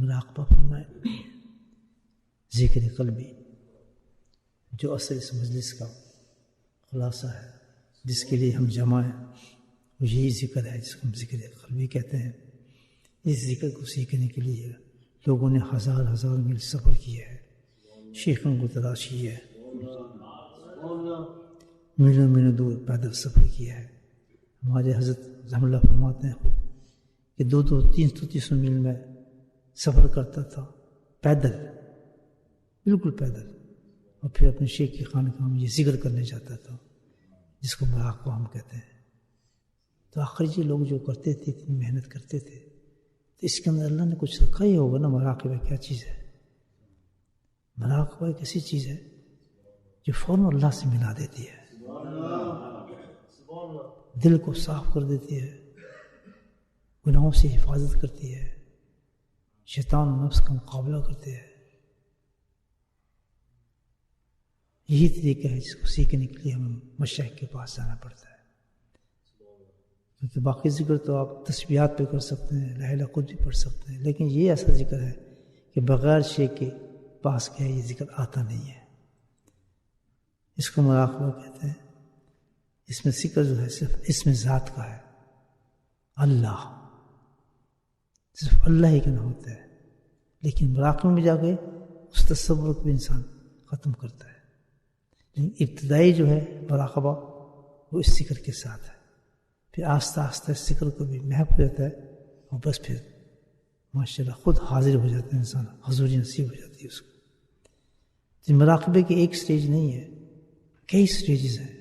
مراقبہ فرمائیں. ذکر قلبی جو اصل اس مجلس کا خلاصہ ہے، جس کے لیے ہم جمع ہیں، وہ یہی ذکر ہے جس کو ہم ذکر قلبی کہتے ہیں. اس ذکر کو سیکھنے کے لیے لوگوں نے ہزار میل سفر کیا ہے، شیخوں کو تلاشی ہے، میلوں دور پیدل سفر کیا ہے. ہمارے حضرت رحمۃ اللہ فرماتے ہیں کہ 200-300 میل میں سفر کرتا تھا پیدل، بالکل پیدل، اور پھر اپنے شیخ کی خانقاہ میں یہ ذکر کرنے جاتا تھا جس کو مراقبہ ہم کہتے ہیں. تو آخر یہ لوگ جو کرتے تھے، اتنی محنت کرتے تھے، تو اس کے اندر اللہ نے کچھ رکھا ہی ہوگا نا. مراقبہ کیا چیز ہے؟ مراقبہ ایک ایسی چیز ہے جو فوراً اللہ سے ملا دیتی ہے، دل کو صاف کر دیتی ہے، گناہوں سے حفاظت کرتی ہے، شیطان و نفس کا مقابلہ کرتی ہے. یہی طریقہ ہے جس کو سیکھنے کے لیے ہمیں مشائخ کے پاس جانا پڑتا ہے. کیونکہ باقی ذکر تو آپ تسبیحات پہ کر سکتے ہیں، لا الہ الا خود بھی پڑھ سکتے ہیں، لیکن یہ ایسا ذکر ہے کہ بغیر شیخ کے پاس گئے یہ ذکر آتا نہیں ہے. اس کو مراقبہ کہتے ہیں. اس میں ذکر جو ہے صرف اسم ذات کا ہے، اللہ، صرف اللہ ہی کا نام ہوتا ہے. لیکن مراقبہ میں جا کے اس تصور کو انسان ختم کرتا ہے. لیکن ابتدائی جو ہے مراقبہ وہ اس ذکر کے ساتھ ہے. پھر آہستہ آہستہ اس ذکر کو بھی محب ہو جاتا ہے، اور بس پھر ماشاءاللہ خود حاضر ہو جاتا ہے انسان، حضوری نصیب ہو جاتی ہے اس کو. تو مراقبے کی ایک سٹیج نہیں ہے، کئی سٹیجز ہیں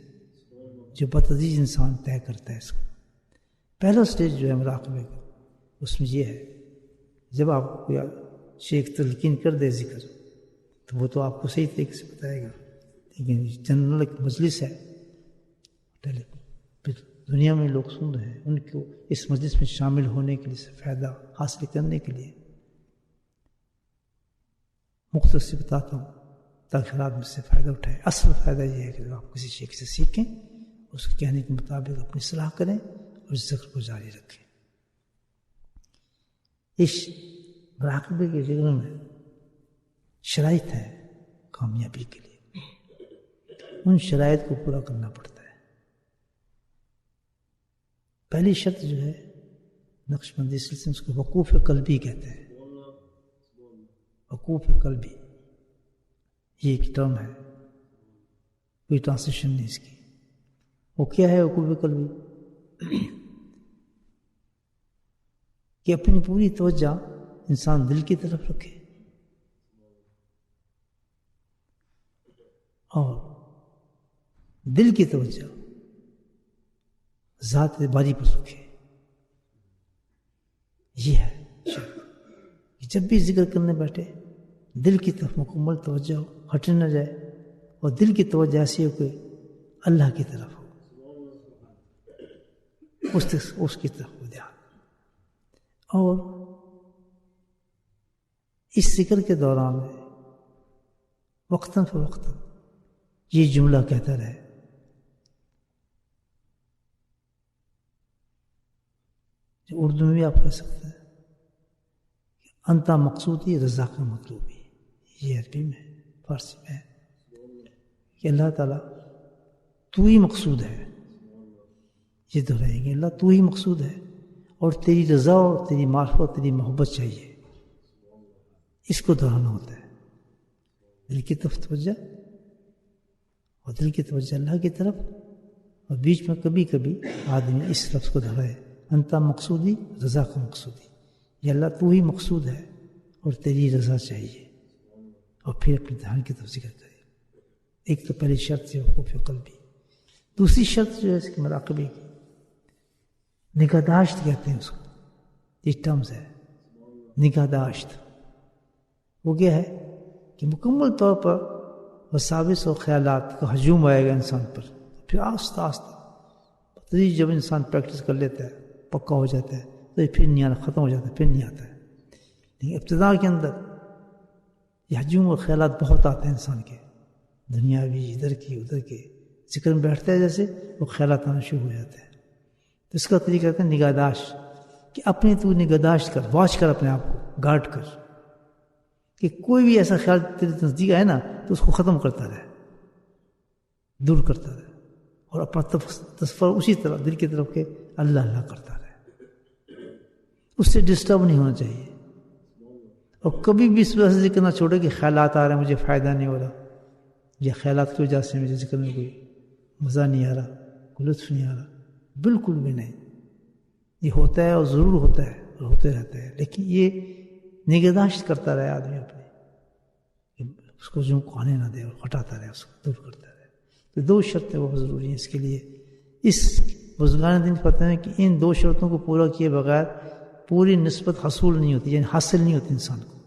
جو بتدریج انسان طے کرتا ہے اس کو. پہلا سٹیج جو ہے مراقبے کا، اس میں یہ ہے جب آپ کو شیخ تلقین کر دے ذکر تو وہ تو آپ کو صحیح طریقے سے بتائے گا، لیکن جنرل ایک مجلس ہے، پھر دنیا میں لوگ سن رہے ہیں، ان کو اس مجلس میں شامل ہونے کے لیے، فائدہ حاصل کرنے کے لیے مختصر سے بتاتا ہوں تاکہ رات میں سے فائدہ اٹھائے. اصل فائدہ یہ ہے کہ جب آپ کسی شیخ سے سیکھیں، اس کے کہنے کے مطابق اپنی اصلاح کریں اور اس ذکر کو جاری رکھیں. اس مراقبے کے ذکر میں شرائط ہیں کامیابی کے لیے، ان شرائط کو پورا کرنا پڑتا ہے. پہلی شرط جو ہے نقش بندی سلسلے اس کو وقوف قلبی کہتے ہیں. وقوف قلبی یہ ایک ٹرم ہے، کوئی ٹرانسلیشن نہیں اس کی. وہ کیا ہے وقوف قلبی؟ کہ اپنی پوری توجہ انسان دل کی طرف رکھے اور دل کی توجہ ذات باری پر رکھے. یہ ہے شرط کہ جب بھی ذکر کرنے بیٹھے دل کی طرف مکمل توجہ ہو، ہٹ نہ جائے، اور دل کی توجہ ایسی ہو کہ اللہ کی طرف ہو، اس کی طرف ہو دھیان. اور اس ذکر کے دوران وقتاً فوقتاً یہ جملہ کہتا رہے، جو اردو میں بھی آپ کہہ سکتے ہیں کہ انتا مقصودی رضا کا مطلوبی. یہ عربی میں، فارسی میں ہے کہ اللہ تعالیٰ تو ہی مقصود ہے. یہ دہرائیں گے، اللہ تو ہی مقصود ہے اور تیری رضا اور تیری معرفت، تیری محبت چاہیے. اس کو دہرانا ہوتا ہے، دل کی طرف توجہ اور دل کی توجہ اللہ کی طرف، اور بیچ میں کبھی کبھی آدمی اس لفظ کو دہرائے، انتا مقصودی رضا کا مقصودی. یہ اللہ تو ہی مقصود ہے اور تیری رضا چاہیے، اور پھر اپنے دھیان کی طرف ذکر کرے. ایک تو پہلی شرط ہے وقوف قلبی. دوسری شرط جو ہے اس کی مراقبے کی، نگہداشت کہتے ہیں اس کو. یہ ٹرمز ہے نگہداشت. وہ کیا ہے کہ مکمل طور پر وساوس و خیالات کا ہجوم آئے گا انسان پر، پھر آہستہ آہستہ جب انسان پریکٹس کر لیتا ہے، پکا ہو جاتا ہے، تو پھر نہیں آنا، ختم ہو جاتا ہے، پھر نہیں آتا ہے. لیکن ابتدا کے اندر یہ ہجوم اور خیالات بہت آتے ہیں انسان کے، دنیاوی، ادھر کی ادھر کے. ذکر میں بیٹھتا ہے جیسے وہ خیالات آنا شروع ہو جاتے ہیں. تو اس کا طریقہ ہے نگہداشت، کہ اپنے تو نگہداشت کر، واچ کر، اپنے آپ کو گارڈ کر. کہ کوئی بھی ایسا خیال تیرے نزدیک آئے نا تو اس کو ختم کرتا رہے، دور کرتا رہے، اور اپنا تصور اسی طرح دل کی طرف کے اللہ اللہ کرتا رہے، اس سے ڈسٹرب نہیں ہونا چاہیے. اور کبھی بھی اس وجہ سے ذکر نہ چھوڑے کہ خیالات آ رہے ہیں مجھے فائدہ نہیں ہو رہا، یہ خیالات کی وجہ سے مجھے ذکر میں کوئی مزہ نہیں آ رہا، کوئی لطف نہیں آ رہا. بالکل بھی نہیں، یہ ہوتا ہے اور ضرور ہوتا ہے اور ہوتے رہتا ہے، لیکن یہ نگہداشت کرتا رہے آدمی اپنے، اس کو جو آنے نہ دے اور ہٹاتا رہے، اس کو دور کرتا رہے. تو 2 شرطیں بہت ضروری ہیں اس کے لیے. اس بزرگان دین پتہ ہے کہ ان 2 شرطوں کو پورا کیے بغیر پوری نسبت حصول نہیں ہوتی، یعنی حاصل نہیں ہوتی انسان کو،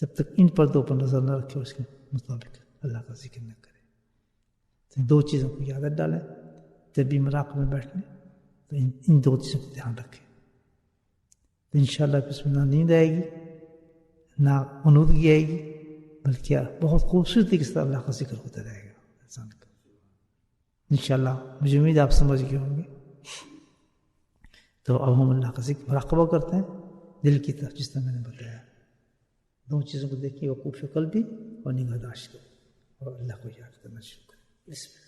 جب تک ان پردوں پر نظر نہ رکھے، اس کے مطابق اللہ کا ذکر نہ کرے. تو 2 چیزوں کو عادت ڈالیں جب بھی مراقبے میں بیٹھنے، تو ان 2 چیزوں کو دھیان رکھیں، تو انشاءاللہ اس میں نہ نیند آئے گی نہ غنودگی آئے گی، بلکہ بہت خوبصورتی کے ساتھ اللہ کا ذکر ہوتا رہے گا انسان کا. انشاءاللہ مجھے امید آپ سمجھ گئے ہوں گے. تو اب ہم اللہ کا ذکر مراقبہ کرتے ہیں دل کی طرف، جس طرح میں نے بتایا. 2 چیزوں کو دیکھیے، وقوف قلبی اور نگہداشت کریں، اور اللہ کو یاد کرنا شروع کریں. بسم اللہ.